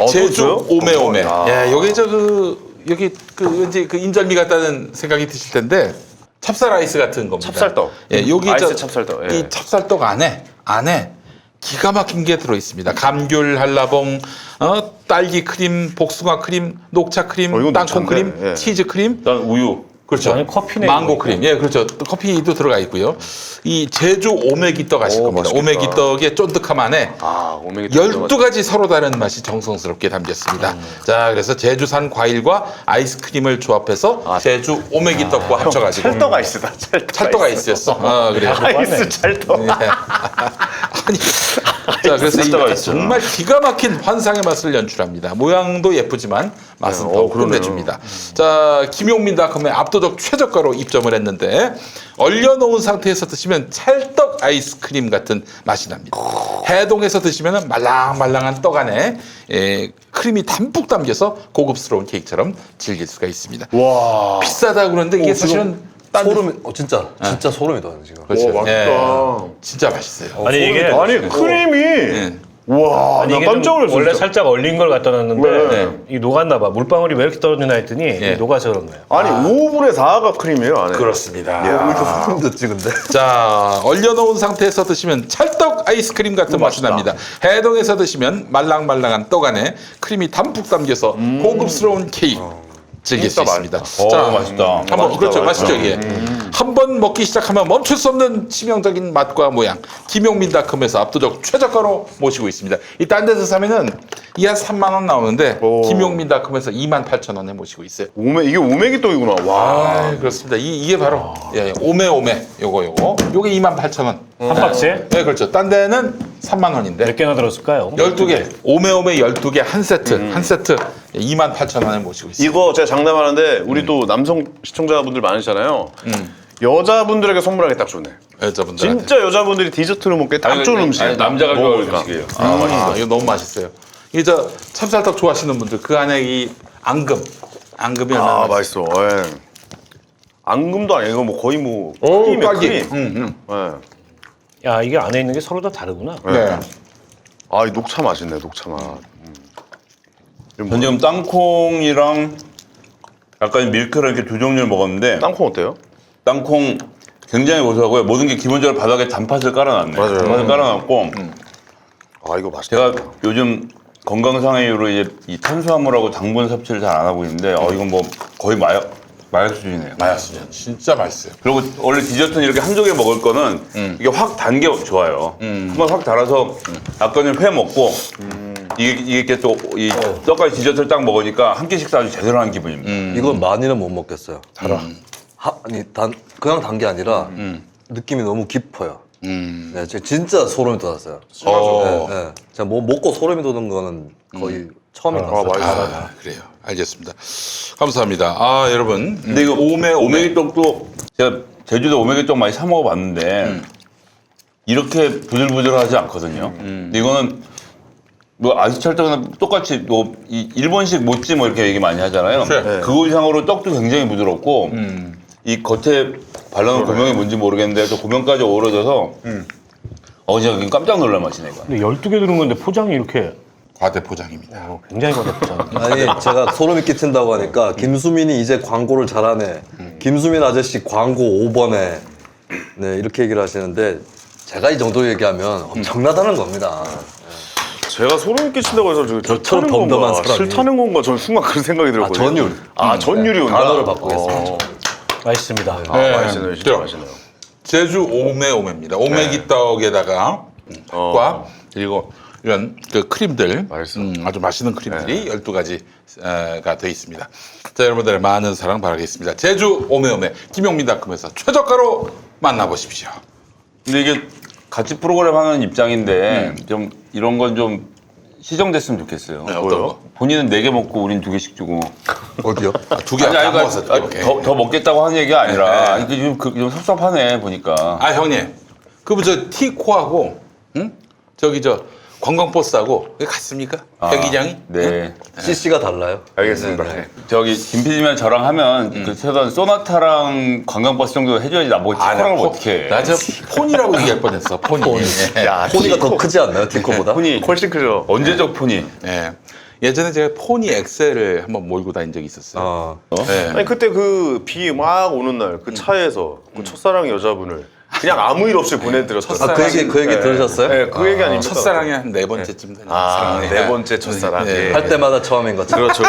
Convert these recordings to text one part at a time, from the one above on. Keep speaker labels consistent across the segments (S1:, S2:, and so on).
S1: 제주 오메오메.
S2: 아.
S1: 예, 여기 여기 왠지 인절미 같다는 생각이 드실 텐데 찹쌀 아이스 같은 겁니다.
S2: 찹쌀떡.
S1: 예, 여기
S2: 아이스 찹쌀떡. 예.
S1: 이 찹쌀떡 안에 기가 막힌 게 들어 있습니다. 감귤, 한라봉, 딸기 크림, 복숭아 크림, 녹차 크림,
S2: 이건
S1: 땅콩
S2: 녹차인데,
S1: 크림,
S2: 예.
S1: 치즈 크림,
S3: 일단 우유.
S1: 그렇죠.
S4: 안에 커피네.
S1: 망고 크림. 예, 그렇죠. 또 커피도 들어가 있고요. 이 제주 오메기떡 아실 겁니다.
S2: 맛있겠다.
S1: 오메기떡의 쫀득함 안에
S2: 아, 오메기
S1: 12가지 서로 다른 맛이 정성스럽게 담겼습니다. 자, 그래서 제주산 과일과 아이스크림을 조합해서 제주 오메기떡과 합쳐가지고
S2: 찰떡 아이스다.
S1: 찰떡 아이스였어. 그래요.
S2: 아이스 찰떡.
S1: 예. 아니, 자, 그래서
S2: 찰떡
S1: 이
S2: 아이스.
S1: 정말 기가 막힌 환상의 맛을 연출합니다. 모양도 예쁘지만 맛은 더
S2: 그러네요.
S1: 끝내줍니다. 자, 김용민닷컴에 압도적 최저가로 입점을 했는데 얼려놓은 상태에서 드시면 찰떡 아이스크림 같은 맛이 납니다. 해동해서 드시면 말랑말랑한 떡 안에 크림이 담뿍 담겨서 고급스러운 케이크처럼 즐길 수가 있습니다.
S2: 와.
S1: 비싸다 그러는데 이게 사실은 딴 데-
S5: 소름이 진짜 소름이 돋아요 지금.
S1: 그렇죠.
S2: 와, 맛있다.
S1: 예, 진짜 맛있어요.
S4: 아니 이게
S2: 아니, 크림이.
S1: 예.
S2: 와,
S4: 아니
S2: 나
S4: 이게
S2: 깜짝 놀랐어.
S4: 원래
S2: 진짜.
S4: 살짝 얼린 걸 갖다 놨는데
S2: 네.
S4: 이 녹았나 봐. 물방울이 왜 이렇게 떨어지나 했더니
S1: 예.
S4: 녹아서 그런 거예요.
S2: 아니, 5분의 4가 크림이에요, 안에.
S1: 그렇습니다.
S5: 왜 이렇게 소름 돋지 근데?
S1: 자, 얼려놓은 상태에서 드시면 찰떡 아이스크림 같은 맛이
S2: 맛있다.
S1: 납니다. 해동해서 드시면 말랑말랑한 떡 안에 크림이 담뿍 담겨서 고급스러운 케이크 즐길 수
S2: 진짜
S1: 있습니다.
S3: 맛있다. 맛있다.
S1: 한번 그렇죠, 맛있죠 이게. 한 번 먹기 시작하면 멈출 수 없는 치명적인 맛과 모양. 김용민닷컴에서 압도적 최저가로 모시고 있습니다. 이 딴 데서 사면은 이 한 3만 원 나오는데
S2: 오.
S1: 김용민닷컴에서 28,000원에 모시고 있어요.
S2: 이게 오메기 떡이구나. 와.
S1: 아, 그렇습니다. 이게 바로 오메오메 요게 28,000원.
S4: 한 박스에
S1: 네, 그렇죠. 딴 데는 3만 원인데
S4: 몇 개나 들었을까요?
S1: 12개, 오메오메 12개 한 세트 28,000원에 모시고 있어요.
S2: 이거 제가 장담하는데 우리 또 남성 시청자분들 많으시잖아요. 여자분들에게 선물하기 딱 좋네.
S1: 여자분들한테.
S2: 진짜 여자분들이 디저트로 먹기 딱 좋은 음식.
S3: 남자가 좋아하는
S2: 먹으니까.
S3: 음식이에요.
S1: 이거 너무 맛있어요. 이 찹쌀떡 좋아하시는 분들 그 안에 이 앙금이 얼마나
S2: 아, 맛있어. 예. 앙금도 아니고 뭐 거의 뭐 크림이에요,
S1: 딸기.
S2: 크림. 예.
S4: 야 이게 안에 있는 게 서로 다 다르구나.
S1: 네.
S2: 아, 이 녹차 맛있네, 녹차 맛.
S3: 전 지금 땅콩이랑 약간 밀크를 이렇게 두 종류를 먹었는데
S2: 땅콩 어때요?
S3: 땅콩 굉장히 고소하고요. 모든 게 기본적으로 바닥에 단팥을 깔아놨네.
S2: 맞아요.
S3: 단팥을 깔아놨고
S2: 아, 이거 맛있다.
S3: 제가 요즘 건강상의 이유로 이제 이 탄수화물하고 당분 섭취를 잘 안 하고 있는데 이건 뭐 거의 마약 수준이네요.
S1: 맛있어요. 진짜 맛있어요.
S3: 그리고 원래 디저트는 이렇게 한두 개 먹을 거는 이게 확 단 게 좋아요. 한번 확 달아서 아까 회 먹고 이게 또 이 떡까지 디저트를 딱 먹으니까 한 끼 식사 아주 제대로 한 기분입니다.
S5: 이건 많이는 못 먹겠어요. 아니 그냥 단 게 아니라 느낌이 너무 깊어요. 네, 제가 진짜 소름이 돋았어요. 네, 네. 제가 뭐 먹고 소름이 돋는 거는 거의 처음인 것 같아요.
S1: 아, 그래요. 알겠습니다. 감사합니다. 아, 여러분.
S3: 근데 이거 오메기떡도 제가 제주도 오메기떡 많이 사 먹어봤는데 이렇게 부들부들하지 않거든요. 근데 이거는 뭐 아이스찰떡은 똑같이 뭐 이 일본식 모찌 뭐 이렇게 얘기 많이 하잖아요.
S1: 네.
S3: 그거 이상으로 떡도 굉장히 부드럽고 이 겉에 발라놓은 고명이 뭔지 모르겠는데 저 고명까지 어우러져서 진짜 깜짝 놀랄 맛이네 이거.
S4: 근데 12개 들은 건데 포장이 이렇게
S1: 과대포장입니다.
S4: 굉장히 과대포장.
S5: 아니 제가 소름이 끼친다고 하니까 김수민이 이제 광고를 잘하네. 김수민 아저씨 광고 5번에 네 이렇게 얘기를 하시는데 제가 이 정도 얘기하면 엄청나다는 겁니다.
S2: 제가 소름 끼친다고 해서
S5: 저처럼
S2: 타는
S5: 덤덤한
S2: 건가,
S5: 사람이.
S2: 싫다는 건가 저는 순간 그런 생각이 들었거든요.
S5: 전율.
S2: 전율이 온다.
S5: 단어를 바꾸겠습니다.
S4: 맛있습니다.
S2: 맛있네요. 진짜
S1: 들어.
S2: 맛있네요.
S1: 제주 오메오메입니다. 오메기떡에다가 과 그리고 이런 그 크림들
S2: 맛있어.
S1: 아주 맛있는 크림들이 12가지가 되어 있습니다. 자, 여러분들의 많은 사랑 바라겠습니다. 제주 오메오메 김용민닷컴에서 최저가로 만나보십시오.
S3: 근데 이게 같이 프로그램 하는 입장인데 좀 이런 건 좀 시정됐으면 좋겠어요.
S1: 네, 어떤 거?
S3: 본인은 4개 먹고 우린 2개씩 주고.
S5: 어디요?
S1: 두 개
S3: 아니,
S1: 안
S3: 아니,
S1: 먹었어.
S3: 더 먹겠다고 하는 얘기가 아니라 이게 좀 섭섭하네 보니까.
S1: 아, 형님. 그분 저 티코하고 저기 관광버스하고 왜 같습니까? 경기장이?
S3: 네.
S5: CC가 달라요.
S2: 알겠습니다.
S5: 네, 네.
S3: 저기 김 PD면 저랑 하면 그 최소한 소나타랑 관광버스 정도 해줘야지 나보고 티코랑을 어떻게 해.
S1: 나 저 폰이라고 얘기할 뻔했어. 폰이.
S2: 야,
S5: 포니가 더 크지 않나요? 디코보다?
S3: 폰이
S2: 훨씬 크죠.
S3: 언제적 폰이.
S1: 예. 예전에 제가 포니 엑셀을 한번 몰고 다닌 적이 있었어요. 네.
S2: 아니 그때 그 비 막 오는 날 그 차에서 그 첫사랑 여자분을 그냥 아무 일 없이 보내드렸던.
S5: 아, 그 얘기 들으셨어요?
S2: 네, 그 얘기 아닙니까?
S1: 첫사랑이 한 4번째쯤 되는
S2: 네 번째 첫사랑.
S1: 네.
S2: 예.
S5: 할 때마다 처음인 것처럼.
S2: 그렇죠.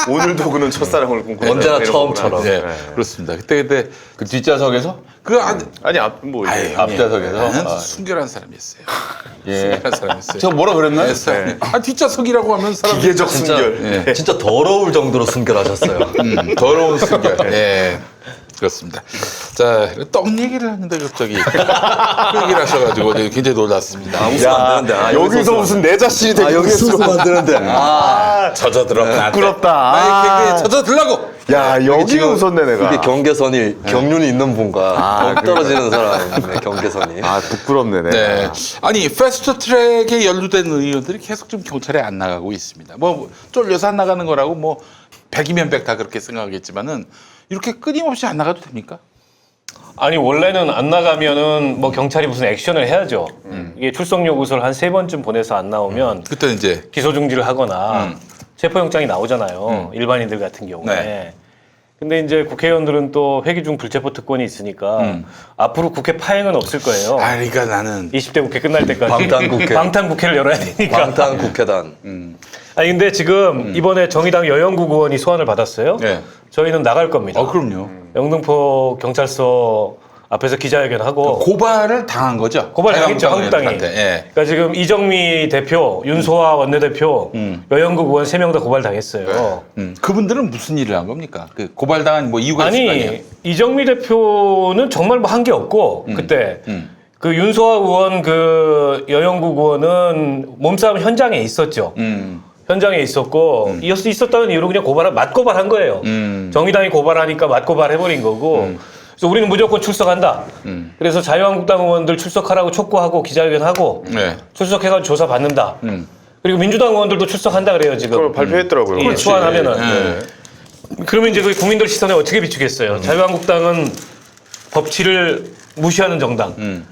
S2: 오늘도 그는 첫사랑을 꿈꾸는
S5: 언제나
S2: 이런
S5: 처음처럼.
S2: 거구나.
S1: 네, 그렇습니다. 그때
S3: 그 뒷좌석에서?
S1: 그
S2: 아니 뭐 이제
S3: 앞좌석에서?
S1: 나는
S3: 아,
S1: 순결한 사람이었어요.
S3: 예.
S1: 순결한 사람이었어요.
S3: 저 뭐라 그랬나요?
S1: 네. 아 뒷좌석이라고 하면 사람
S2: 기계적
S5: 진짜,
S2: 순결.
S5: 진짜 더러울 정도로 순결하셨어요.
S1: 더러운 순결. 네. 그렇습니다. 자, 떡 얘기를 하는데 갑자기 그 얘기를 하셔가지고 굉장히 놀랐습니다.
S5: 웃으면 안 되는데.
S2: 여기서 무슨 내 자신이 되게
S5: 여기서 웃으면 안 되는데.
S1: 젖어들었다.
S2: 부끄럽다.
S1: 나의 개그에 젖어들라고.
S2: 야 여기 웃었네 내가.
S5: 이게 경계선이 경륜이 있는 분과 못 떨어지는 사람의 경계선이.
S2: 아 부끄럽네 내가.
S1: 네. 아니 패스트트랙에 연루된 의원들이 계속 좀 경찰에 안 나가고 있습니다. 뭐 쫄려서 안 나가는 거라고 뭐 100이면 100 다 그렇게 생각하겠지만은 이렇게 끊임없이 안 나가도 됩니까?
S4: 아니 원래는 안 나가면은 뭐 경찰이 무슨 액션을 해야죠. 이게 출석 요구서를 한 3번쯤 보내서 안 나오면
S1: 그때는 이제
S4: 기소 중지를 하거나 체포영장이 나오잖아요. 일반인들 같은 경우에.
S1: 네.
S4: 근데 이제 국회의원들은 또 회기 중 불체포 특권이 있으니까 앞으로 국회 파행은 없을 거예요.
S1: 아 그러니까 나는
S4: 20대 국회 끝날 때까지
S5: 방탄국회.
S4: 방탄국회를 열어야 되니까.
S5: 방탄국회단.
S4: 아니 근데 지금 이번에 정의당 여영국 의원이 소환을 받았어요.
S1: 네.
S4: 저희는 나갈 겁니다.
S1: 그럼요.
S4: 영등포 경찰서 앞에서 기자회견하고
S1: 고발을 당한 거죠.
S4: 고발당했죠, 한국당이.
S1: 예.
S4: 그러니까 지금 이정미 대표, 윤소아 원내대표, 여영국 의원 3명 다 고발당했어요.
S1: 그분들은 무슨 일을 한 겁니까? 그 고발당한 뭐 이유가 있을 거 아니에요?
S4: 아니 이정미 대표는 정말 뭐 한 게 없고 그때 그 윤소아 의원 그 여영국 의원은 몸싸움 현장에 있었죠. 현장에 있었고 있었다는 이유로 그냥 맞고발한 거예요. 정의당이 고발하니까 맞고발 해버린 거고. 그래서 우리는 무조건 출석한다. 그래서 자유한국당 의원들 출석하라고 촉구하고 기자회견하고
S1: 네.
S4: 출석해가지고 조사 받는다. 그리고 민주당 의원들도 출석한다 그래요 지금.
S2: 그걸 발표했더라고요.
S4: 예, 소환하면은.
S1: 네.
S4: 그러면 이제 그 국민들 시선에 어떻게 비추겠어요? 자유한국당은 법치를 무시하는 정당.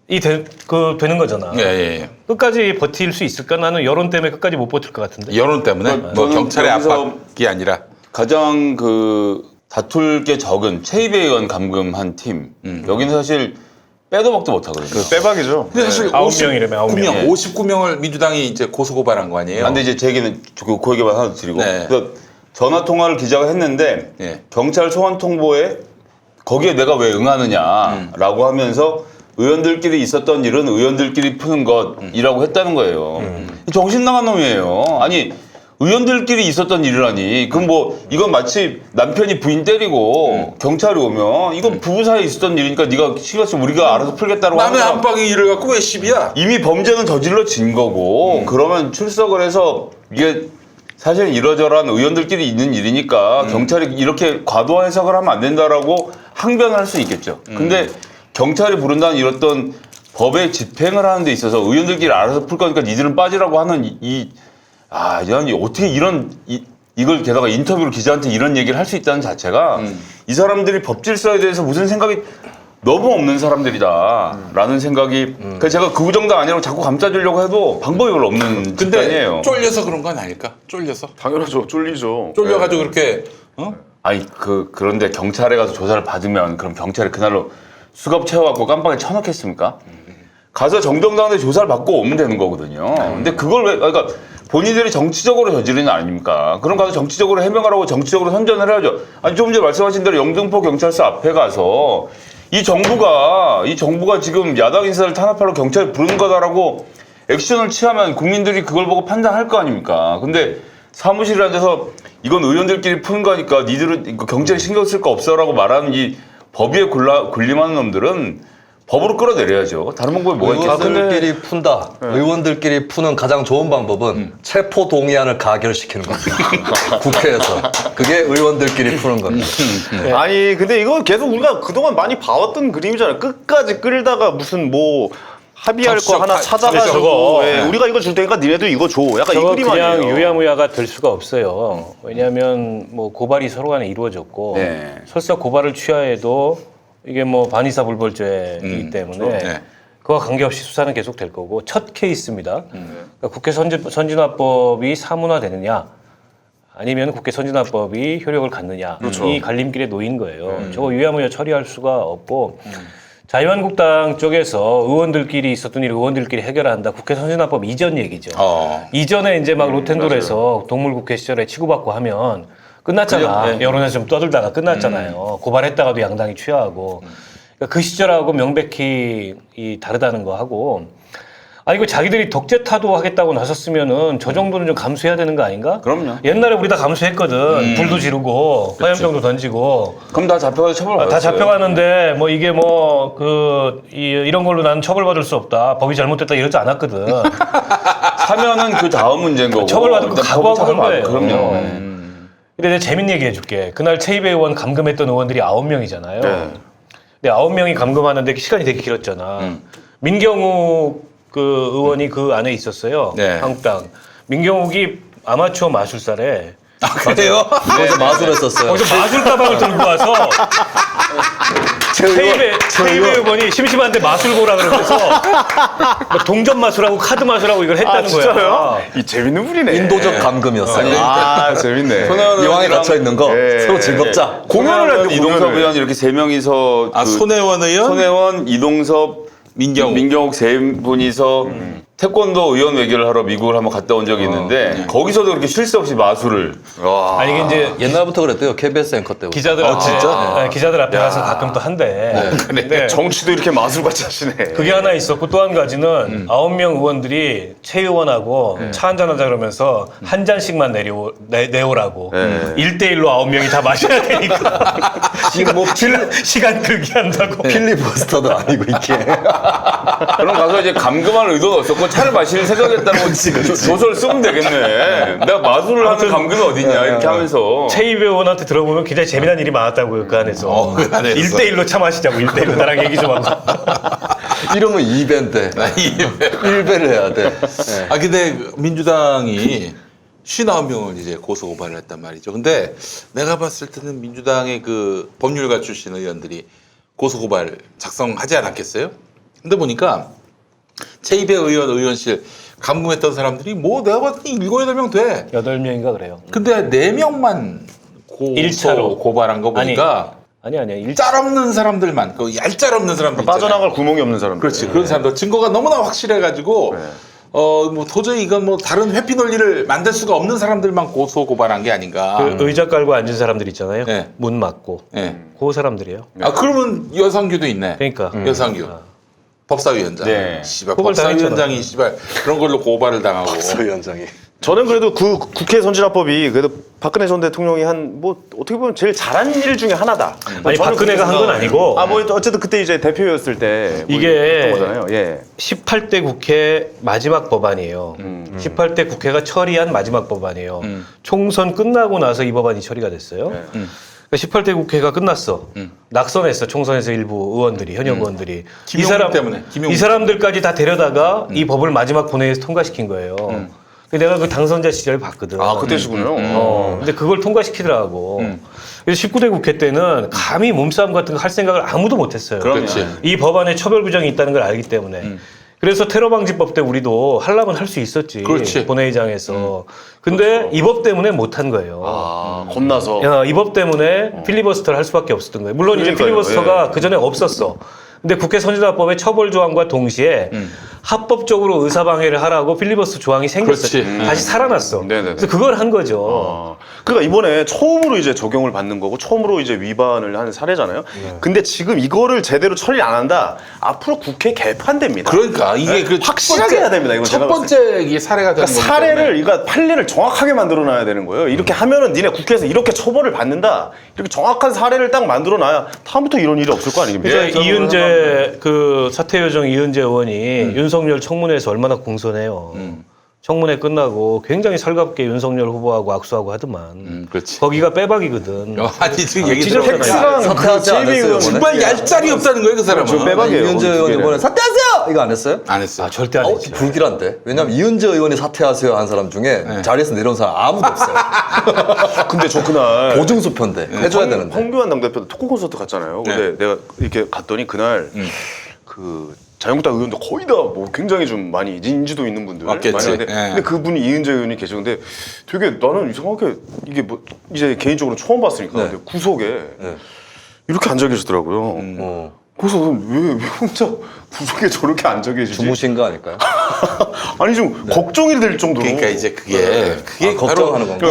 S4: 되는 거잖아.
S1: 예, 예.
S4: 끝까지 버틸 수 있을까? 나는 여론 때문에 끝까지 못 버틸 것 같은데.
S1: 여론 때문에 뭐
S3: 저는
S1: 경찰의
S3: 여기서
S1: 압박이 아니라
S3: 가장 다툴 게 적은 최입의 의원 감금한 팀. 여기는 사실 빼도 박도 못 하거든요.
S2: 빼박이죠.
S1: 근데 사실
S4: 9명이라며, 9명.
S1: 59명을 민주당이 이제 고소 고발한 거 아니에요?
S3: 근데 이제 제 얘기는 그 얘기만 하나 드리고.
S1: 네.
S3: 그래서 전화 통화를 기자가 했는데
S1: 예.
S3: 경찰 소환 통보에 거기에 내가 왜 응하느냐라고 하면서 의원들끼리 있었던 일은 의원들끼리 푸는 것이라고 했다는 거예요. 정신 나간 놈이에요. 아니 의원들끼리 있었던 일이라니. 그럼 뭐 이건 마치 남편이 부인 때리고 경찰이 오면 이건 부부 사이에 있었던 일이니까 네가 시간 쓰면 우리가 알아서 풀겠다고
S1: 남의
S3: 하는
S1: 안방의 일을 갖고 왜 시비야?
S3: 이미 범죄는 저질러진 거고 그러면 출석을 해서 이게 사실 이러저러한 의원들끼리 있는 일이니까 경찰이 이렇게 과도한 해석을 하면 안 된다라고 항변을 할 수 있겠죠. 근데 경찰이 부른다는 이랬던 법의 집행을 하는 데 있어서 의원들끼리 알아서 풀 거니까 니들은 빠지라고 하는 난 어떻게 이걸 게다가 인터뷰로 기자한테 이런 얘기를 할 수 있다는 자체가 이 사람들이 법 질서에 대해서 무슨 생각이 너무 없는 사람들이다라는 생각이 그러니까 제가 그 정당 아니라고 자꾸 감싸주려고 해도 방법이 별로 없는
S1: 근데
S3: 집단이에요.
S1: 쫄려서 그런 건 아닐까? 쫄려서?
S2: 당연하죠. 쫄리죠.
S1: 쫄려가지고 그렇게
S3: 아니 그런데 경찰에 가서 조사를 받으면 그럼 경찰이 그날로 수갑 채워갖고 깜빡이 쳐넣겠습니까? 가서 정정당한테 조사를 받고 오면 되는 거거든요. 근데 그걸 그러니까 본인들이 정치적으로 저지르는 아닙니까? 그럼 가서 정치적으로 해명을 하고 정치적으로 선전을 해야죠. 아니 조금 전에 말씀하신 대로 영등포 경찰서 앞에 가서 이 정부가 지금 야당 인사를 탄압하러 경찰이 부르는 거다라고 액션을 취하면 국민들이 그걸 보고 판단할 거 아닙니까? 근데 사무실에 앉아서 이건 의원들끼리 푸는 거니까 니들은 경찰이 신경 쓸 거 없어라고 말하는 이 법위에 군림하는 놈들은 법으로 끌어내려야죠. 다른 방법이 뭐가 있겠어요?
S5: 의원들끼리 푼다. 의원들끼리 푸는 가장 좋은 방법은 체포 동의안을 가결시키는 겁니다. 국회에서. 그게 의원들끼리 푸는 겁니다.
S2: 아니 근데 이거 계속 우리가 그동안 많이 봐왔던 그림이잖아요. 끝까지 끌다가 무슨 뭐 합의할 거
S1: 정치적
S2: 하나 찾아가지고
S1: 저거.
S2: 예, 우리가 이거 줄 테니까 니네도 이거 줘. 약간 이
S4: 저거
S2: 그림
S4: 그냥
S2: 아니에요.
S4: 유야무야가 될 수가 없어요. 왜냐하면 뭐 고발이 서로 간에 이루어졌고
S3: 네.
S4: 설사 고발을 취하해도 이게 뭐 반의사불벌죄이기 때문에
S1: 네.
S4: 그와 관계없이 수사는 계속 될 거고 첫 케이스입니다. 그러니까 국회 선진화법이 사문화되느냐 아니면 국회 선진화법이 효력을 갖느냐 이 갈림길에 놓인 거예요. 저거 유야무야 처리할 수가 없고 자유한국당 쪽에서 의원들끼리 있었던 일 의원들끼리 해결한다. 국회 선진화법 이전 얘기죠. 이전에 이제 막 로텐돌에서 동물국회 시절에 치고받고 하면 끝났잖아. 여론에서 좀 떠들다가 끝났잖아요. 고발했다가도 양당이 취하하고. 그러니까 그 시절하고 명백히 다르다는 거 하고. 아니, 이거 자기들이 독재 타도하겠다고 나섰으면은 저 정도는 좀 감수해야 되는 거 아닌가?
S3: 그럼요.
S4: 옛날에 우리 다 감수했거든. 불도 지르고, 화염병도 던지고.
S3: 그럼 다 잡혀가서 처벌받았어요.
S4: 다 잡혀가는데, 뭐 이게 뭐, 이런 걸로 나는 처벌받을 수 없다. 법이 잘못됐다 이러지 않았거든.
S3: 사면은 그 다음 문제인 거고.
S4: 처벌받을 거 각오하고 한 거예요.
S3: 그럼요.
S4: 근데 내가 재밌는 얘기 해줄게. 그날 최입의 의원 감금했던 의원들이 9명이잖아요.
S2: 네.
S4: 근데 9명이 감금하는데 시간이 되게 길었잖아. 민경욱 그 의원이 그 안에 있었어요.
S1: 네.
S4: 한국당. 민경욱이 아마추어 마술사래.
S1: 그래요?
S5: 거기서 마술했었어요.
S4: 거기서 마술 가방을 들고 와서 최입의 의원이 심심한데 마술 보라 그래서 뭐 동전 마술하고 카드 마술하고 이걸 했다는 거야.
S2: 진짜요? 이 재밌는 분이네.
S5: 인도적 감금이었어요.
S2: 아, 재밌네.
S5: 이왕에 갇혀 있는 거
S2: 예.
S5: 서로 즐겁자.
S2: 공연을 했는데
S3: 이동섭
S2: 공연을.
S3: 의원 이렇게 세 명이서
S1: 손혜원 의원,
S3: 손혜원, 이동섭,
S1: 민경욱
S3: 세 분이서 태권도 의원 외교를 하러 미국을 한번 갔다 온 적이 있는데 거기서도 그렇게 쉴 새 없이 마술을
S4: 아니 이게 이제
S5: 옛날부터 그랬대요. KBS 앵커 때부터.
S4: 기자들 앞에 네, 기자들 앞에 가서 가끔 또 한대. 근데
S2: 정치도 이렇게 마술같이 하시네.
S4: 그게 하나 있었고 또 한 가지는 9명 의원들이 최 의원하고 차 한잔 하자 그러면서 한 잔씩만 내오라고. 1대1로 9명이 다 마셔야 되니까.
S5: 지금 뭐
S4: 시간 끌기 한다고.
S5: 필리버스터도 아니고 이게.
S3: 그럼 가서 이제 감금할 의도는 없었고 차를 마실 생각했다고 조서를 쓰면 되겠네. 내가 마술을 하는 감금이 어딨냐 이렇게 하면서.
S4: 최입 의원한테 들어보면 굉장히 재미난 일이 많았다고요 그 안에서.
S1: 그 안에서.
S4: 1대1로 차 마시자고 1대1로 나랑 얘기 좀 하고.
S5: 이러면 2배인데 1배를 해야 돼. 네.
S1: 아 근데 민주당이 59명을 이제 고소 고발을 했단 말이죠. 근데 내가 봤을 때는 민주당의 그 법률가 출신 의원들이 고소 고발 작성하지 않았겠어요? 근데 보니까 최입의 의원실 감금했던 사람들이 뭐 내가 봤을 때 7, 8명 돼.
S4: 8명인가 그래요.
S1: 근데 4명만
S4: 일차로.
S1: 고발한 거 보니까
S4: 아니.
S1: 짤 없는 사람들만, 그 얄짤 없는 사람들 있잖아요.
S2: 빠져나갈 구멍이 없는 사람들.
S1: 그렇지. 그런 사람들 증거가 너무나 확실해가지고 뭐 도저히 이건 뭐 다른 회피 논리를 만들 수가 없는 사람들만 고소 고발한 게 아닌가.
S4: 그 의자 깔고 앉은 사람들 있잖아요.
S1: 네.
S4: 문 막고.
S1: 예.
S4: 그 사람들이에요.
S1: 아 그러면 여상규도 있네.
S4: 그러니까.
S1: 여상규. 법사위원장.
S3: 네.
S1: 씨발
S4: 고발
S1: 법사위원장이 씨발 그런 걸로 고발을 당하고.
S5: 위원장이.
S2: 저는 그래도 그 국회 선진화법이 그래도 박근혜 전 대통령이 한 뭐 어떻게 보면 제일 잘한 일 중에 하나다.
S4: 아니,
S2: 저는
S4: 박근혜가 한 건 아니고.
S2: 뭐 어쨌든 그때 이제 대표였을 때 뭐
S4: 이게
S2: 했던 거잖아요. 예.
S4: 18대 국회 마지막 법안이에요. 18대 국회가 처리한 마지막 법안이에요. 총선 끝나고 나서 이 법안이 처리가 됐어요. 그러니까 18대 국회가 끝났어. 낙선했어. 총선에서 일부 의원들이, 현역 의원들이.
S1: 김용국 때문에, 김용국.
S4: 이 사람들까지 다 데려다가 이 법을 마지막 본회의에서 통과시킨 거예요. 근데 내가 그 당선자 시절을 봤거든.
S2: 아 그때시군요.
S4: 근데 그걸 통과시키더라고. 그래서 19대 국회 때는 감히 몸싸움 같은 거 할 생각을 아무도 못했어요.
S1: 그렇지.
S4: 이 법안에 처벌 규정이 있다는 걸 알기 때문에. 그래서 테러 방지법 때 우리도 하려면 할 수 있었지.
S1: 그렇지.
S4: 본회의장에서. 근데 이 법 때문에 못 한 거예요.
S2: 아 겁나서.
S4: 이 법 때문에 필리버스터를 할 수밖에 없었던 거예요. 물론 이제
S2: 그러니까요.
S4: 필리버스터가 그 전에 없었어. 근데 국회 선진화법의 처벌 조항과 동시에 합법적으로 의사방해를 하라고 필리버스터 조항이 생겼어요.
S1: 그렇지.
S4: 다시 살아났어.
S2: 네네네.
S4: 그래서 그걸 한 거죠.
S2: 그러니까 이번에 처음으로 이제 적용을 받는 거고 처음으로 이제 위반을 하는 사례잖아요. 근데 지금 이거를 제대로 처리 안 한다. 앞으로 국회 개판됩니다.
S1: 그러니까 이게 그
S2: 확실하게 해야 됩니다. 이건
S1: 첫
S2: 제가 봤을 때.
S1: 번째 이게 사례가 되는
S2: 그러니까
S1: 거기
S2: 사례를 그러니까 판례를 정확하게 만들어 놔야 되는 거예요. 이렇게 하면은 니네 국회에서 이렇게 처벌을 받는다. 이렇게 정확한 사례를 딱 만들어 놔야 다음부터 이런 일이 없을 거 아닙니까?
S4: 그래서 이은재 그 사퇴 요정 이은재 의원이 윤석열 청문회에서 얼마나 공손해요. 청문회 끝나고 굉장히 살갑게 윤석열 후보하고 악수하고 하더만.
S1: 그렇지.
S4: 거기가 빼박이거든.
S1: 아니 지금 얘기
S4: 찢었잖아요.
S1: 들어보니까
S5: 사퇴하지 않았어요,
S1: 정말 얄짤이 없다는 거예요 그 사람은.
S2: 저 빼박이에요.
S5: 이은재 의원 이번에 사퇴하세요! 이거 안 했어요?
S1: 안 했어요.
S4: 아, 절대 안 했지.
S5: 불길한데. 왜냐면 이은재 의원이 사퇴하세요 한 사람 중에 자리에서 내려온 사람 아무도 없어요.
S2: 근데 저 그날
S5: 보증수표인데 해줘야 되는데.
S2: 황교안 당대표 토크 콘서트 갔잖아요. 근데 내가 이렇게 갔더니 그날 그 자유한국당 의원도 거의 다 뭐 굉장히 좀 많이 인지도 있는 분들
S1: 맞겠지.
S2: 많이 하는데
S1: 예.
S2: 근데 그분이 이은재 의원이 계시는데 되게 나는 이상하게 이게 뭐 이제 개인적으로 처음 봤으니까
S5: 네.
S2: 근데 구석에
S5: 네.
S2: 이렇게 앉아 계시더라고요. 그래서 왜 혼자 구석에 저렇게 앉아 계시지?
S5: 주무신 거 아닐까요?
S2: 아니 좀 걱정이 될 정도로.
S1: 그러니까 이제 그게 바로
S5: 걱정하는 건가요?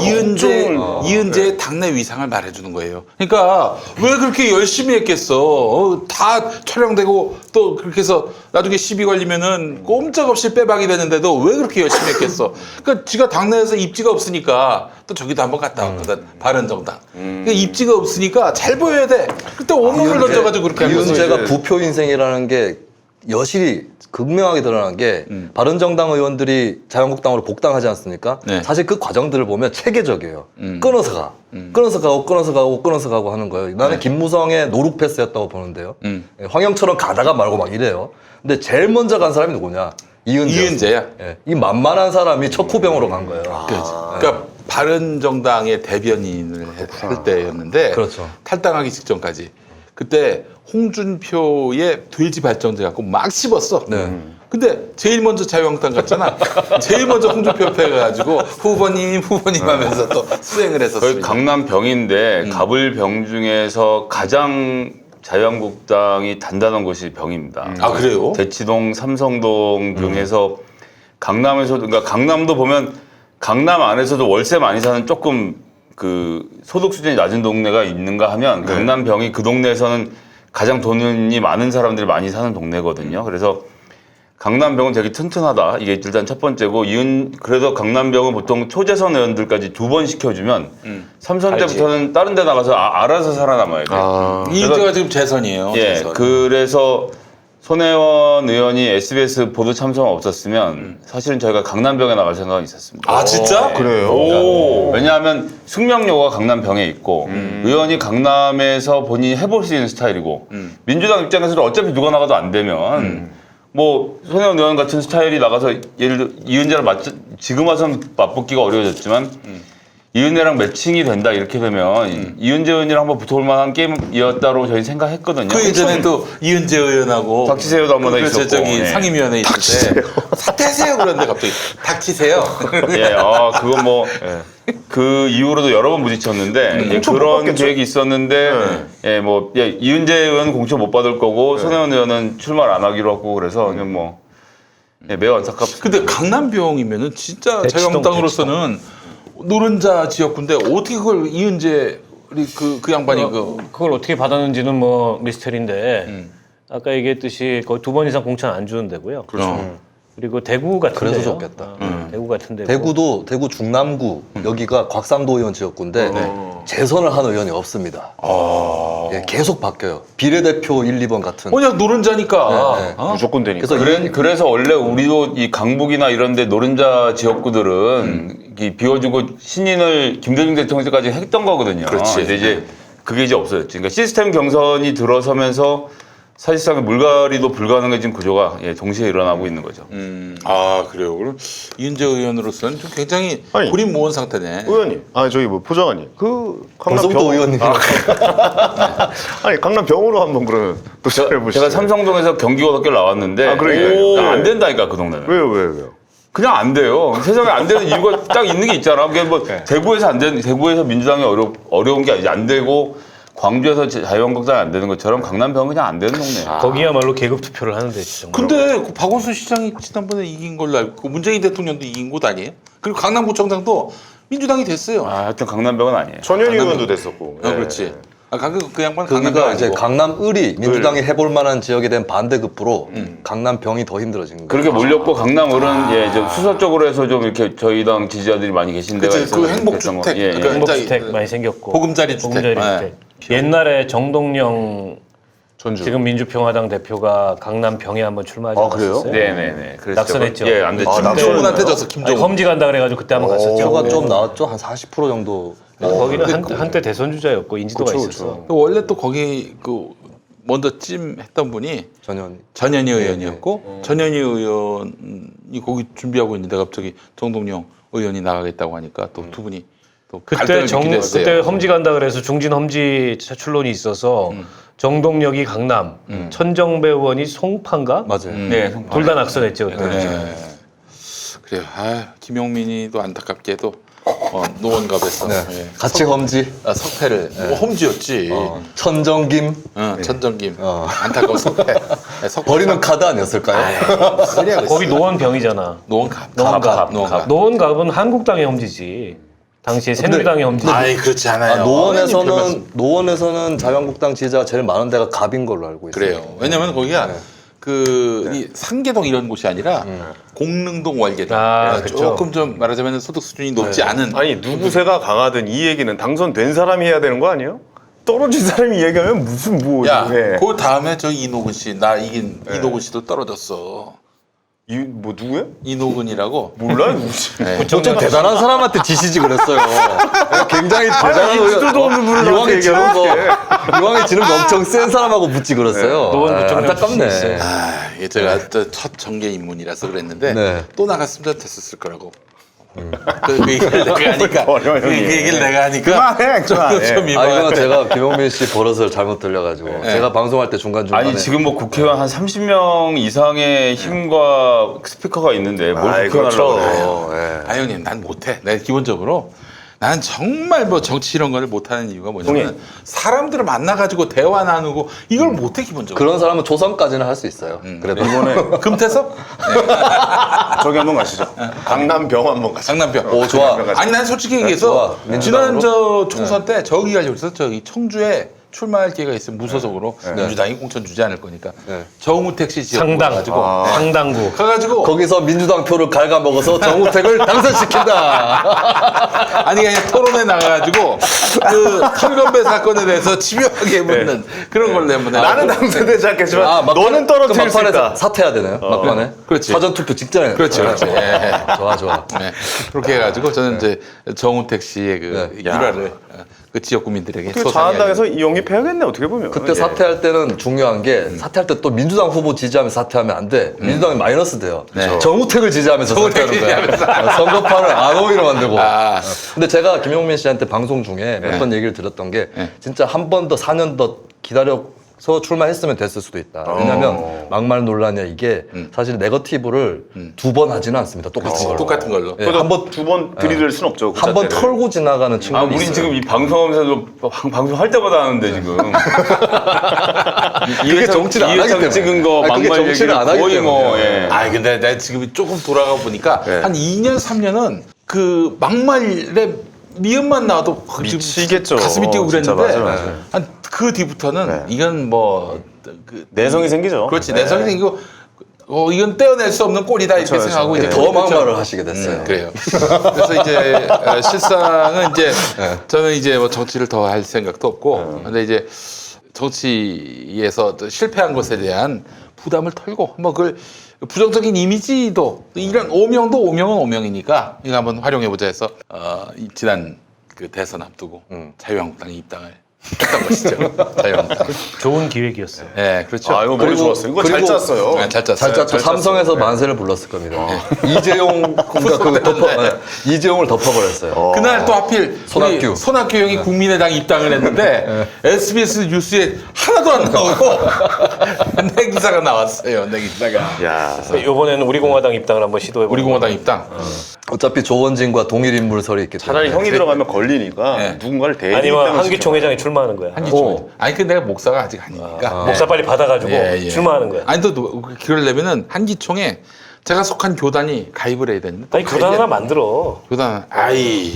S1: 이은재의 당내 위상을 말해주는 거예요. 그러니까 왜 그렇게 열심히 했겠어? 다 촬영되고 또 그렇게 해서 나중에 시비 걸리면은 꼼짝없이 빼박이 되는데도 왜 그렇게 열심히 했겠어? 그러니까 지가 당내에서 입지가 없으니까 또 저기도 한번 갔다 왔거든. 바른정당. 그러니까 입지가 없으니까 잘 보여야 돼. 그때 온몸을 던져가지고 그렇게 한 거지.
S5: 이은재가 부표 인생이라는 게 여실히 극명하게 드러난 게 바른정당 의원들이 자유한국당으로 복당하지 않습니까?
S1: 네.
S5: 사실 그 과정들을 보면 체계적이에요. 끊어서 가. 끊어서 가고 하는 거예요. 나는 김무성의 노룩 패스였다고 보는데요. 황영처럼 가다가 말고 막 이래요. 근데 제일 먼저 간 사람이 누구냐?
S1: 이은재야.
S5: 예. 이 만만한 사람이 척후병으로 간 거예요.
S1: 그러니까 바른정당의 대변인을 할 때였는데
S5: 그렇죠.
S1: 탈당하기 직전까지 그때 홍준표의 돼지 발정제 갖고 막 씹었어.
S5: 네.
S1: 근데 제일 먼저 자유한국당 갔잖아. 제일 먼저 홍준표 옆에 가가지고 후보님 하면서 또 수행을
S3: 거의
S1: 했었습니다.
S3: 강남 병인데 갑을병 중에서 가장 자유한국당이 단단한 곳이 병입니다.
S1: 아, 그래요?
S3: 대치동, 삼성동 등에서 강남에서도 그러니까 강남도 보면 강남 안에서도 월세 많이 사는 조금 그 소득 수준이 낮은 동네가 있는가 하면 강남병이 그 동네에서는 가장 돈이 많은 사람들이 많이 사는 동네거든요. 그래서 강남병은 되게 튼튼하다. 이게 일단 첫 번째고 그래서 강남병은 보통 초재선 의원들까지 2번 시켜주면 삼선 때부터는 다른 데 나가서 알아서 살아남아야 돼요.
S1: 이은재가 지금 재선이에요.
S3: 예,
S1: 재선.
S3: 그래서 손혜원 의원이 SBS 보도 참석 없었으면 사실은 저희가 강남병에 나갈 생각은 있었습니다.
S1: 아 진짜?
S2: 그래요?
S3: 그러니까 왜냐하면 숙명여가 강남병에 있고 의원이 강남에서 본인이 해볼 수 있는 스타일이고 민주당 입장에서는 어차피 누가 나가도 안 되면 뭐 손혜원 의원 같은 스타일이 나가서 예를 들어 이은재랑 지금 와서는 맞붙기가 어려워졌지만 이은재랑 매칭이 된다 이렇게 되면 이은재 의원이랑 한번 붙어볼 만한 게임이었다고 저희 생각했거든요.
S1: 그 예전에도 이은재 의원하고
S3: 닥치세요도 한번
S1: 그래서
S3: 있었고.
S1: 저기
S3: 예.
S1: 상임위원회 있을 때 사퇴하세요 그러는데 갑자기 닥치세요.
S3: 예, 그건 뭐 그 이후로도 여러 번 부딪혔는데 예,
S2: 공천 못
S3: 그런
S2: 받겠죠?
S3: 계획이 있었는데 이은재 의원은 공천 못 받을 거고 손혜원 의원은 출마를 안 하기로 하고 그래서 그냥 뭐 매우 안타깝습니다.
S1: 근데 강남병이면은 진짜
S4: 대치동,
S1: 자유한국당으로서는 노른자 지역구인데 어떻게 그걸 이은재 그 양반이
S4: 그걸 어떻게 받았는지는 뭐 미스터리인데 아까 얘기했듯이 거의 2번 이상 공천 안 주는 데고요.
S1: 그렇죠.
S4: 그리고 대구 같은
S5: 그래서
S4: 데요.
S5: 좋겠다.
S4: 대구 같은 데.
S5: 대구도 대구 중남구 여기가 곽상도 의원 지역구인데 재선을 한 의원이 없습니다. 예, 계속 바뀌어요. 비례대표 1, 2번 같은.
S1: 그냥 노른자니까.
S5: 네, 네.
S1: 어?
S2: 무조건 되니까.
S5: 그래서
S3: 그래서 원래 우리도 이 강북이나 이런데 노른자 지역구들은 이 비워주고 신인을 김대중 대통령 때까지 했던 거거든요.
S1: 그렇지.
S3: 근데 이제 그게 이제 없어졌지. 그러니까 시스템 경선이 들어서면서 사실상 물갈이도 불가능해진 구조가 동시에 일어나고 있는 거죠.
S1: 아 그래요. 그럼 이은재 의원으로서는 좀 굉장히
S2: 아니,
S1: 고립 모은 상태네.
S2: 의원님, 저기 뭐 포장하니 그
S5: 벌써부터 의원님.
S2: 아니 강남병으로 한번 그러면 또 시작해 보시죠.
S3: 제가 삼성동에서 경기고등학교 나왔는데
S2: 그러니까요.
S3: 안 된다니까 그 동네는.
S2: 왜요?
S3: 그냥 안 돼요. 세상에 안 되는 이유가 딱 있는 게 있잖아. 그게 뭐 대구에서 안 되는 대구에서 민주당이 어려운 게 아니지 안 되고 광주에서 자유한국당이 안 되는 것처럼 강남병은 그냥 안 되는 동네야.
S4: 거기야말로 계급 투표를 하는데 진짜.
S1: 근데 그 박원순 시장이 지난번에 이긴 걸로 알고 있고 문재인 대통령도 이긴 곳 아니에요? 그리고 강남구청장도 민주당이 됐어요.
S3: 하여튼 강남병은 아니에요.
S2: 전현희 의원도 됐었고.
S1: 그렇지. 그 양반
S5: 거기가 이제
S1: 아니고.
S5: 강남을이 민주당이 해볼 만한 지역에 대한 반대급부로 강남병이 더 힘들어진 거예요.
S3: 그렇게 몰렸고 강남을은 좀 수서 쪽으로 해서 좀 이렇게 저희 당 지지자들이 많이 계신 데가
S1: 그치,
S3: 있어서
S1: 그 행복주택, 그러니까
S4: 행복주택 많이 생겼고.
S1: 보금자리 주택.
S4: 주택. 옛날에 정동영
S2: 전주.
S4: 지금 민주평화당 대표가 강남병에 한번 출마하지
S2: 그래요?
S4: 않았어요?
S3: 네네네. 그래서
S4: 낙선했죠.
S3: 예, 안 됐죠.
S1: 김종훈한테 져서
S4: 아니,
S1: 김종훈.
S4: 험지 간다 그래가지고 그때 한번 갔었죠.
S5: 표가 좀 나왔죠? 한 40% 정도.
S4: 거기는 한때 대선 주자였고 인지도가 있었어.
S1: 원래 또 거기 그 먼저 찜했던 분이 전현희 의원이었고 전현희 의원이 거기 준비하고 있는데 갑자기 정동영 의원이 나가겠다고 하니까 또 두 분이 또
S4: 그때
S1: 갈등을 빚기도 했어요.
S4: 그때 험지 간다 그래서 중진 험지 차출론이 있어서 정동혁이 강남, 천정배 의원이 송파인가?
S5: 맞아요.
S3: 네.
S4: 둘 다 낙선했죠. 그때.
S1: 네. 그래요. 아, 김용민이도 안타깝게도 노원갑에서
S5: 네.
S1: 예.
S5: 같이 험지.
S1: 석패를 홈지였지.
S5: 천정김.
S1: 천정김. 안타까운 석패. 네, 석패.
S5: 버리는 카드 아니었을까요?
S4: 거기 노원병이잖아.
S1: 노원갑.
S4: 노원갑. 노원갑은 한국당의 험지지. 당시에 새누리당의 험지.
S1: 아이 그렇지 않아요.
S5: 노원에서는 자유한국당 지지자가 제일 많은 데가 갑인 걸로 알고 있어요.
S1: 그래요. 왜냐면 거기가 이 상계동 이런 곳이 아니라 공릉동 월계동.
S4: 아, 그쵸.
S1: 조금 좀 말하자면 소득 수준이 높지 않은.
S2: 아니 누구세가 강하든 이 얘기는 당선된 사람이 해야 되는 거 아니에요? 떨어진 사람이 얘기하면 무슨 뭐
S1: 야,
S2: 해.
S1: 그 다음에 저 이노근 씨, 나 이긴 이노근 씨도 떨어졌어.
S2: 뭐 누구야?
S1: 이노근이라고.
S2: 몰라 누구지?
S1: 네.
S5: 좀 대단한 사람한테 지시지 그랬어요. 굉장히 대단한
S2: 인지도도 없는 분을
S5: 이왕에 지는
S2: 얘기하면
S5: 거 이왕에 지는 거 엄청 센 사람하고 붙지 그랬어요.
S4: 노원 부총장
S5: 안타깝네.
S4: 출신이 있어요.
S1: 아, 이게 제가 첫 정계 입문이라서 그랬는데
S5: 네.
S1: 또 나갔으면 됐었을 거라고. 그 얘기를 내가 하니까. 그 얘기를 내가 하니까.
S2: 그만해, 그만해.
S1: 좀
S5: 이건 제가 김용민 씨 버릇을 잘못 들려가지고 제가 방송할 때 중간중간에
S3: 아니 지금 뭐 국회의원 한 30명 이상의 힘과 스피커가 있는데 뭘
S2: 아이,
S3: 국회의원
S2: 그렇죠.
S3: 하려고 그래.
S2: 예.
S1: 아 형님 난 못해. 내가 기본적으로 나는 정말 뭐 정치 이런 거를 못하는 이유가 뭐냐면 사람들을 만나가지고 대화 나누고 이걸 못해 기본적으로.
S5: 그런 사람은 조선까지는 할 수 있어요. 그래도
S2: 이번에
S1: 금태섭?
S2: 저기 한번 가시죠. 강남병 한번 가시죠.
S1: 장남병.
S5: 오 좋아.
S1: 아니 난 솔직히 얘기해서
S5: 좋아.
S1: 지난
S5: 민주당으로?
S1: 저 총선 때 저기 가려고 그래서 저기 청주에 출마할 기회가 있으면 무소속으로 민주당이 공천 주지 않을 거니까 정우택 씨 지역
S4: 상당.
S1: 가지고
S4: 상당구.
S1: 가가지고
S5: 거기서 민주당 표를 갉아먹어서 정우택을 당선시킨다.
S1: 아니 그냥 토론회 나가가지고 그 털건배 사건에 대해서 집요하게 묻는 그런 걸로 한번
S2: 나는 당선되지 않겠지만 너는 떨어뜨릴 수
S5: 막판에
S2: 있다.
S5: 사퇴해야 되나요? 막판에?
S1: 그렇지.
S5: 사전 투표 직전에.
S1: 그렇지 그렇지. 예.
S5: 좋아 좋아.
S1: 네. 그렇게 해가지고 저는 이제 정우택 씨의 그 일화를 그 지역 구민들에게
S2: 그
S1: 소상히
S2: 자한당에서 영입해야겠네 어떻게 보면.
S5: 그때
S2: 예.
S5: 사퇴할 때는 중요한 게 사퇴할 때 또 민주당 후보 지지하면서 사퇴하면 안 돼. 민주당이 마이너스 돼요.
S1: 네.
S5: 정우택을 지지하면서
S1: 정우택
S5: 사퇴하는 거야. 선거판을 안 오히려 만들고.
S1: 아.
S5: 근데 제가 김용민 씨한테 방송 중에 몇 번 얘기를 들었던 게 진짜 한 번 더 4년 더 기다려서 출마했으면 됐을 수도 있다. 왜냐면 막말 논란이야 이게 사실 네거티브를 두 번 하지는 않습니다. 똑같은 걸로.
S1: 똑같은 걸로.
S5: 예,
S2: 한번 두 번 들이댈 순 없죠. 그
S5: 한 번
S2: 자체를.
S5: 털고 지나가는
S3: 아,
S5: 친구는
S3: 우린
S5: 있어요.
S3: 지금 이 방송하면서도 방송할 때마다 하는데 지금.
S5: 그게 정치를 안 하기
S3: 이해창
S5: 때문에.
S3: 찍은 거
S5: 아니, 그게
S3: 막말
S5: 정치를
S3: 얘기를
S5: 안 하기
S3: 거의 뭐.
S5: 때문에.
S3: 예.
S1: 아 근데 내가 지금 조금 돌아가 보니까 한 2년 3년은 그 막말에 미음만 나와도
S2: 미치겠죠.
S1: 가슴이 뛰고
S2: 진짜
S1: 그랬는데
S2: 맞아요.
S1: 한 그 뒤부터는 이건 뭐 그,
S2: 내성이 생기죠.
S1: 그렇지 내성이 생기고 이건 떼어낼 수 없는 꼴이다 이렇게
S2: 그렇죠,
S1: 생각하고 이제
S5: 더
S1: 그렇죠.
S5: 막말을 하시게 됐어요.
S1: 그래요. 그래서 이제 실상은 이제 저는 이제 뭐 정치를 더 할 생각도 없고 근데 이제 정치에서 또 실패한 것에 대한 부담을 털고 뭐 그걸 부정적인 이미지도 이런 오명은 오명이니까 이거 한번 활용해 보자 해서 지난 그 대선 앞두고 자유한국당에 입당을 했던 것이죠. 자유한국당.
S4: 좋은 기획이었어요.
S1: 네, 그렇죠.
S2: 아 이거 머리 좋았어요. 이거 잘
S5: 그리고-
S2: 짰어요.
S1: 네, 잘 짰어요.
S5: 잘 짰죠. 삼성에서 만세를 불렀을 겁니다. 이재용 이재용을 덮어버렸어요.
S1: 그날 또 하필
S5: 손학규.
S1: 우리 손학규 형이 국민의당 입당을 했는데 SBS 뉴스에 하나도 안 나오고 내 기사가 나왔어요. 내 기사가.
S2: 야.
S4: 이번에는 우리 공화당 입당을 한번 시도해
S1: 우리 공화당 입당.
S5: 어차피 조원진과 동일 인물설이 있기 때문에.
S2: 차라리 형이 들어가면 걸리니까
S1: 네.
S2: 누군가를 대리
S4: 아니면
S2: 입당을
S4: 한기 총회장이 출마하는 거야.
S1: 한기총. 아니 근데 내가 목사가 아직 아니니까.
S4: 목사 빨리 받아가지고
S1: 예.
S4: 출마하는 거야.
S1: 아니 또 그러려면은 한기총에 제가 속한 교단이 가입을 해야 되는데. 또
S4: 아니 교단 하나 만들어.
S1: 교단 아이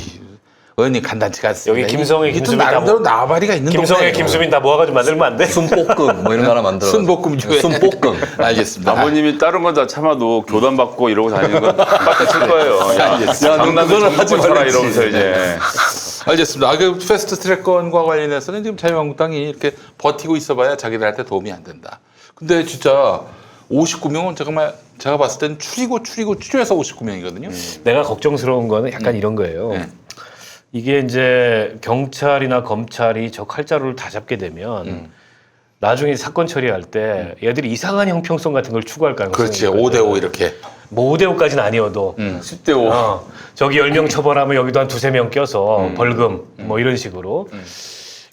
S1: 의원님 간단치 않습니다.
S4: 여기 김성애,
S1: 이게 또
S4: 김수민 다
S1: 나름대로 나발이가 있는
S4: 김성애,
S1: 동네예요.
S4: 김수민 다 모아가지고 만들면 안 돼?
S5: 순볶음 뭐 이런 거 하나 만들어.
S1: 순볶음주에.
S5: 순볶음.
S1: 알겠습니다.
S3: 아버님이 다른 건 다 참아도 교단 받고 이러고 다니는 건 빡칠 거예요. 야,
S5: 야,
S3: 강남에
S5: 그거는 하지
S3: 정권 쳐라
S5: 말랬지.
S3: 이러면서 이제.
S1: 알겠습니다. 그 패스트 트랙건과 관련해서는 지금 자유한국당이 이렇게 버티고 있어봐야 자기들한테 도움이 안 된다. 근데 진짜 59명은 정말 제가 봤을 땐 추리해서 59명이거든요.
S4: 내가 걱정스러운 거는 약간 이런 거예요. 이게 이제 경찰이나 검찰이 저 칼자루를 다 잡게 되면 나중에 사건 처리할 때 얘들이 이상한 형평성 같은 걸 추구할 가능성이
S1: 그렇지.
S4: 있거든.
S1: 5대5 이렇게.
S4: 뭐 5대5까지는 아니어도
S3: 10대 5.
S4: 저기 10명 처벌하면 여기도 한 2-3명 껴서 벌금 뭐 이런 식으로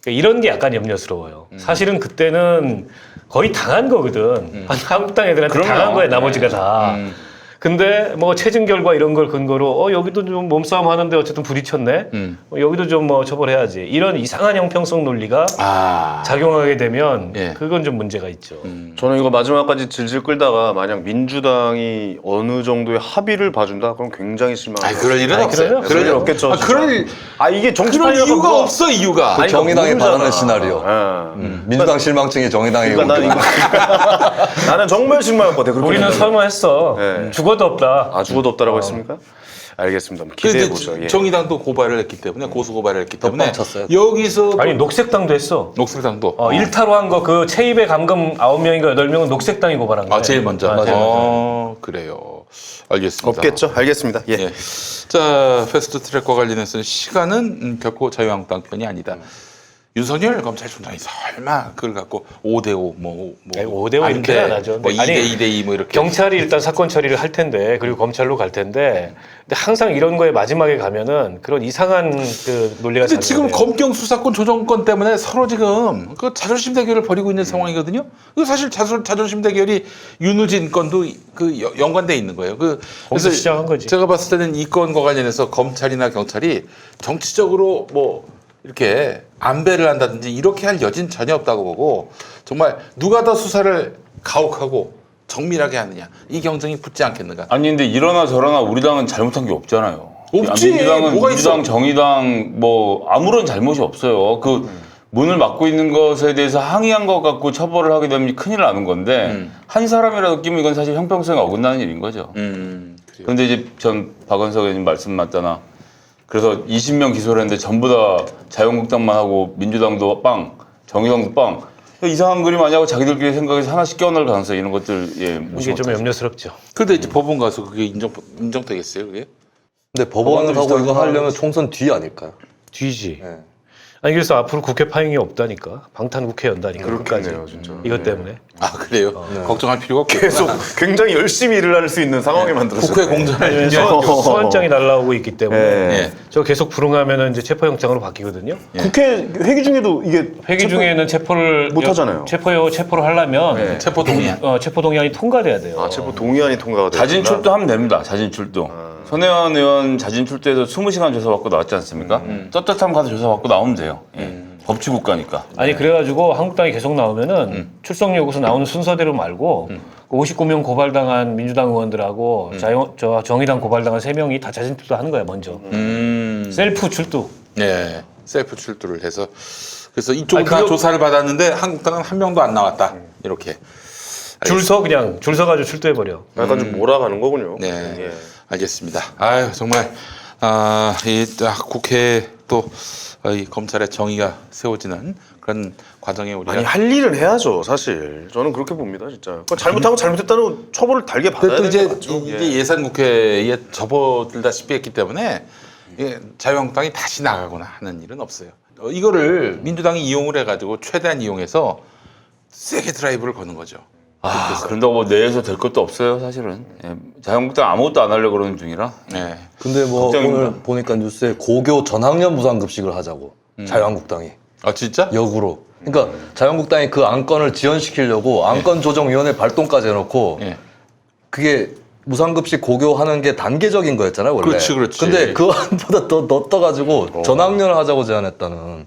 S4: 그러니까 이런 게 약간 염려스러워요. 사실은 그때는 거의 당한 거거든. 한국당 애들한테
S3: 그럼요.
S4: 당한 거야 나머지가 다.
S1: 음.
S4: 근데 뭐 체증 결과 이런 걸 근거로 여기도 좀 몸싸움 하는데 어쨌든 부딪혔네. 여기도 좀 뭐 처벌해야지. 이런 이상한 형평성 논리가
S1: 아.
S4: 작용하게 되면
S1: 예.
S4: 그건 좀 문제가 있죠.
S2: 저는 이거 마지막까지 질질 끌다가 만약 민주당이 어느 정도의 합의를 봐준다 그럼 굉장히 실망합니다.
S1: 그럴 일은
S4: 아니,
S1: 없어요.
S4: 그래요?
S2: 그럴 일 없겠죠. 진짜.
S1: 그럴
S2: 이게 정치
S1: 그럴
S2: 판이라고
S1: 이유가
S2: 그거-
S1: 없어 이유가.
S2: 아니,
S5: 정의당이
S2: 모르잖아.
S5: 바라는 시나리오.
S2: 예.
S5: 민주당 실망증이 정의당에게
S2: 그러니까 나는
S5: 오고.
S2: 나는 정말 실망했거든. 그렇게
S4: 우리는
S2: 된다면.
S4: 설마했어.
S2: 네.
S4: 죽어도 없다.
S2: 아 죽어도 없다라고 했습니까? 알겠습니다. 기대해 보죠. 예.
S1: 정의당도 고발을 했기 때문에 고소 고발을 했기 때문에
S5: 덕방 쳤어요.
S1: 여기서
S4: 아니 녹색당도 했어.
S1: 녹색당도
S4: 일타로 한 거 그 체입의 감금 9명인가 8명은 녹색당이 고발한 거예요.
S1: 제일 먼저.
S4: 맞아요.
S1: 그래요. 알겠습니다.
S2: 없겠죠. 알겠습니다. 예.
S1: 예. 자, 패스트 트랙과 관련해서는 시간은 결코 자유한국당 편이 아니다. 윤석열 검찰총장이 설마 그걸 갖고 5대5
S4: 아니, 5대5 이렇게는 안 하죠.
S1: 뭐
S4: 아니,
S1: 2대2 뭐 이렇게
S4: 경찰이 일단 사건 처리를 할 텐데 그리고 검찰로 갈 텐데 근데 항상 이런 거에 마지막에 가면은 그런 이상한 그 논리가
S1: 근데 지금
S4: 작용돼요.
S1: 검경 수사권 조정권 때문에 서로 지금 그 자존심 대결을 벌이고 있는 상황이거든요. 그 사실 자존심 대결이 윤우진 건도 그 연관돼 있는 거예요.
S4: 거기서 시작한 거지.
S1: 제가 봤을 때는 이 건과 관련해서 검찰이나 경찰이 정치적으로 뭐 이렇게 안배를 한다든지 이렇게 할 여진 전혀 없다고 보고 정말 누가 더 수사를 가혹하고 정밀하게 하느냐 이 경쟁이 붙지 않겠는가.
S3: 아니 근데 이러나 저러나 우리 당은 잘못한 게 없잖아요.
S1: 없지.
S3: 민주당은
S1: 뭐가
S3: 민주당,
S1: 있어?
S3: 정의당 뭐 아무런 잘못이 없어요. 그 문을 막고 있는 것에 대해서 항의한 것 갖고 처벌을 하게 되면 큰일 나는 건데 한 사람이라도 끼면 이건 사실 형평성에 어긋나는 일인 거죠.
S1: 그래요.
S3: 그런데 이제 전 박원석 의원님 말씀 맞잖아. 그래서 20명 기소를 했는데 전부 다 자유한국당만 하고 민주당도 빵, 정의당도 빵. 이상한 그림 아니냐고 자기들끼리 생각해서 하나씩 껴넣을 가능성 이런 것들
S4: 이게 좀 염려스럽죠.
S1: 그런데 이제 법원 가서 그게 인정되겠어요, 그게?
S5: 근데 법원하고
S2: 법원도
S5: 이거 하려면 총선 뒤 아닐까요?
S4: 뒤지.
S5: 네.
S4: 아니 그래서 앞으로 국회 파행이 없다니까. 방탄 국회 연다니까.
S2: 그렇겠네요,
S4: 끝까지.
S2: 진짜.
S4: 이것 때문에.
S1: 아 그래요? 걱정할 필요가 없고
S2: 계속 굉장히 열심히 일을 할 수 있는 상황이 만들어졌어요.
S1: 국회 공전할
S4: 아니,
S1: 필요가
S4: 왜냐면 소환장이 날라오고 있기 때문에
S2: 예.
S4: 저 계속 불응하면은 이제 체포영장으로 바뀌거든요.
S2: 국회 회기 중에도 이게
S4: 회기 중에는 체포를
S2: 못 하잖아요.
S4: 체포를 하려면
S1: 체포 동의안.
S4: 체포 동의안이 통과돼야 돼요.
S2: 체포 동의안이 통과가 됐구나.
S3: 자진 출두하면 됩니다. 자진 출두. 손혜원 의원 자진 출두해서 20시간 조사받고 나왔지 않습니까? 떳떳하면 가서 조사받고 나오면 돼요. 예. 법치국가니까.
S4: 아니 그래가지고 한국당이 계속 나오면은 출석 요구서 나오는 순서대로 말고 그 59명 고발당한 민주당 의원들하고 정의당 고발당한 3명이 다 자진 출두하는 거야 먼저. 셀프 출두.
S1: 네, 셀프 출두를 해서 그래서 이쪽은
S4: 아니,
S1: 다
S4: 그거-
S1: 조사를 받았는데 한국당은 한 명도 안 나왔다. 이렇게.
S4: 줄 서가지고 출두해 버려.
S2: 약간 좀 몰아가는 거군요.
S1: 네,
S2: 예.
S1: 알겠습니다. 아유 정말 국회에 또 이 검찰의 정의가 세워지는 그런 과정에 우리가
S2: 아니 할 일은 해야죠, 사실. 저는 그렇게 봅니다, 진짜. 그건 잘못하고 잘못했다는 처벌을 달게 받아야
S1: 또
S2: 되는 게
S1: 이제
S2: 맞죠.
S1: 이제 예산 국회에 접어들다시피 했기 때문에 자유한국당이 다시 나가거나 하는 일은 없어요. 이거를 민주당이 이용을 해가지고 최대한 이용해서 세게 드라이브를 거는 거죠.
S3: 그런다고 뭐 내에서 될 것도 없어요, 사실은. 예. 자유한국당 아무것도 안 하려고 그러는 중이라.
S1: 네.
S5: 근데 뭐
S3: 걱정입니다.
S5: 오늘 보니까 뉴스에 고교 전학년 무상급식을 하자고 자유한국당이
S1: 아 진짜?
S5: 역으로. 그러니까 자유한국당이 그 안건을 지연시키려고 안건조정위원회 발동까지 해놓고
S1: 예.
S5: 그게 무상급식 고교하는 게 단계적인 거였잖아요 원래.
S1: 그렇지, 그렇지.
S5: 근데 그 안보다 더 넣어가지고 전학년을 하자고 제안했다는.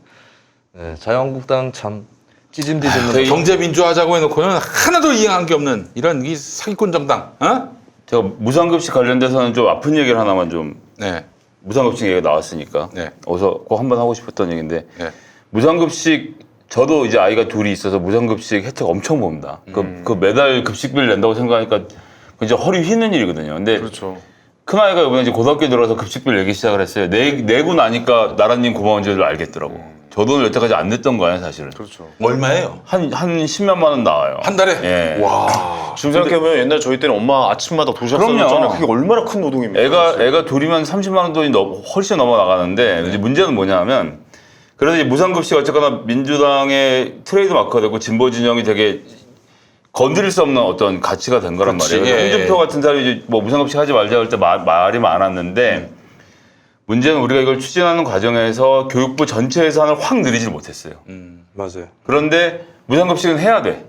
S5: 네, 자유한국당 참 찌짐디짐.
S1: 경제 민주화하자고 해놓고는 하나도 이행한 게 없는 이런 이 사기꾼 정당. 어?
S3: 제가 무상급식 관련돼서는 좀 아픈 얘기를 하나만 좀
S1: 네.
S3: 무상급식 얘기가 나왔으니까
S1: 네.
S3: 어서 꼭 한번 하고 싶었던 얘기인데
S1: 네.
S3: 무상급식 저도 이제 아이가 둘이 있어서 무상급식 혜택 엄청 봅니다. 그 매달 급식비를 낸다고 생각하니까 이제 허리 휘는 일이거든요. 근데
S2: 그렇죠.
S3: 큰 아이가 이번에 이제 고등학교 들어서 급식비를 내기 시작을 했어요. 내고 나니까 나라님 고마운 줄을 알겠더라고. 저 돈을 여태까지 안 냈던 거야 사실은.
S2: 그렇죠.
S1: 얼마예요?
S3: 한 10몇만 원 나와요.
S1: 한 달에?
S3: 예.
S1: 와.
S2: 지금 생각해보면 옛날 저희 때는 엄마 아침마다 도시락
S3: 그럼요.
S2: 싸줬잖아요. 그게 얼마나 큰 노동입니까?
S3: 애가 둘이면 30만 원 돈이 훨씬 넘어 나가는데 이제 문제는 뭐냐면 그래서 이제 무상급식 어쨌거나 민주당의 트레이드 마크가 되고 진보 진영이 되게 건드릴 수 없는 어떤 가치가 된 거란
S1: 그렇지.
S3: 말이에요.
S1: 예,
S3: 홍준표 같은 사람이 이제 뭐 무상급식 하지 말자 할 때 말이 많았는데 문제는 우리가 이걸 추진하는 과정에서 교육부 전체 예산을 확 늘리질 못했어요.
S2: 맞아요.
S3: 그런데 무상급식은 해야 돼.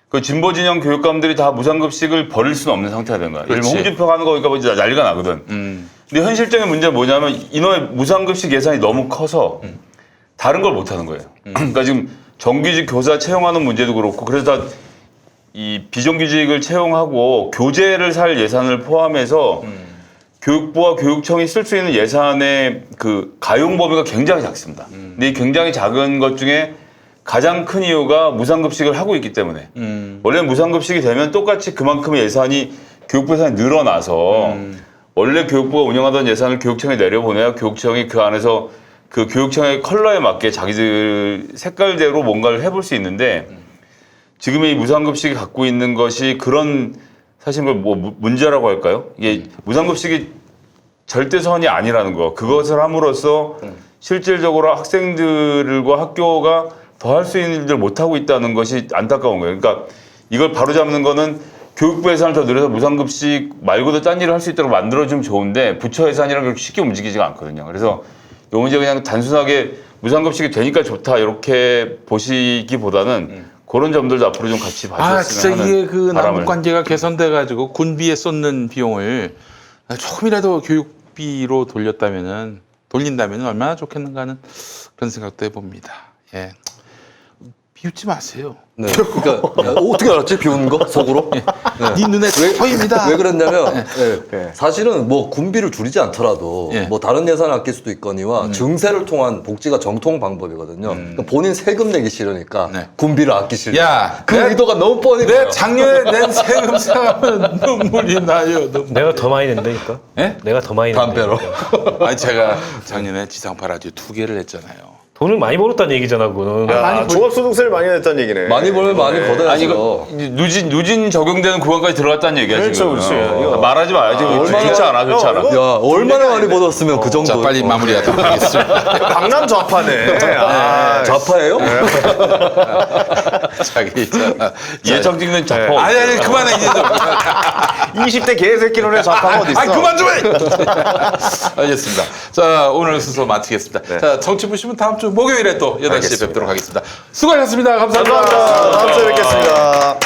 S3: 그 진보 진영 교육감들이 다 무상급식을 버릴 수는 없는 상태가 된 거야. 예를 들면
S1: 그렇지.
S3: 홍준표 하는 거니까 뭐 난리가 나거든. 근데 현실적인 문제는 뭐냐면 이놈의 무상급식 예산이 너무 커서 다른 걸 못 하는 거예요. 그러니까 지금 정규직 교사 채용하는 문제도 그렇고 그래서 다 이 비정규직을 채용하고 교재를 살 예산을 포함해서 교육부와 교육청이 쓸 수 있는 예산의 그 가용 범위가 굉장히 작습니다. 근데 이 굉장히 작은 것 중에 가장 큰 이유가 무상급식을 하고 있기 때문에 원래 무상급식이 되면 똑같이 그만큼의 예산이 교육부 예산이 늘어나서 원래 교육부가 운영하던 예산을 교육청에 내려보내야 교육청이 그 안에서 그 교육청의 컬러에 맞게 자기들 색깔대로 뭔가를 해볼 수 있는데 지금의 이 무상급식이 갖고 있는 것이 그런 사실 뭐 문제라고 할까요? 이게 무상급식이 절대선이 아니라는 거. 그것을 함으로써 실질적으로 학생들과 학교가 더 할 수 있는 일을 못 하고 있다는 것이 안타까운 거예요. 그러니까 이걸 바로잡는 거는 교육부 예산을 더 늘려서 무상급식 말고도 딴 일을 할 수 있도록 만들어주면 좋은데 부처 예산이랑 그렇게 쉽게 움직이지가 않거든요. 그래서 이 문제 그냥 단순하게 무상급식이 되니까 좋다 이렇게 보시기보다는 그런 점들도 앞으로 좀 같이
S1: 아, 진짜
S3: 봐주셨으면
S1: 이게
S3: 하는
S1: 그
S3: 바람을.
S1: 남북 관계가 개선돼 가지고 군비에 쏟는 비용을 조금이라도 교육비로 돌린다면은 얼마나 좋겠는가 하는 그런 생각도 해봅니다. 예. 비웃지 마세요.
S5: 네. 그러니까 어떻게 알았지? 비우는 거 속으로? 네.
S1: 네 눈에 보입니다.
S5: 왜 그랬냐면 사실은 뭐 군비를 줄이지 않더라도
S1: 예.
S5: 뭐 다른 예산을 아낄 수도 있거니와 증세를 통한 복지가 정통 방법이거든요. 그러니까 본인 세금 내기 싫으니까
S1: 네.
S5: 군비를 아끼시려.
S1: 야,
S5: 그 의도가 너무 뻔히
S1: 내
S5: 보여.
S1: 작년에 낸 세금 생각하면 눈물이 나요.
S4: 내가 더 많이 낸다니까.
S1: 예?
S4: 내가 더 많이
S5: 담배로.
S4: 낸다니까.
S1: 아니 제가 작년에 지상파 라디오 2개를 했잖아요.
S4: 돈을 많이 벌었다는 얘기잖아, 그거는.
S2: 야, 종합소득세를 많이 냈다는 얘기네.
S5: 많이 벌면 많이 걷어야죠.
S3: 아니 이거 누진 적용되는 구간까지 들어갔다는 얘기야
S2: 그렇죠,
S3: 지금.
S2: 그렇죠. 이거.
S3: 말하지 마야지. 좋지 않아, 좋지 않아.
S2: 이거-
S5: 야, 얼마나 많이 벌었으면 그 정도.
S1: 자, 빨리 마무리하도록 하겠습니다.
S2: 강남 좌파네. 아,
S5: 좌파예요?
S1: 자기 있잖아.
S3: 예청 찍는 자포.
S1: 아니 그만해 이제 좀.
S2: 20대 개새끼로는 좌파가 어디 있어?
S1: 아니 그만 좀 해. 알겠습니다. 자 오늘 순서 마치겠습니다. 자 정치 보시면 다음 주 목요일에 또 8시에 뵙도록 하겠습니다. 수고하셨습니다. 감사합니다.
S2: 감사합니다. 다음 주에 뵙겠습니다.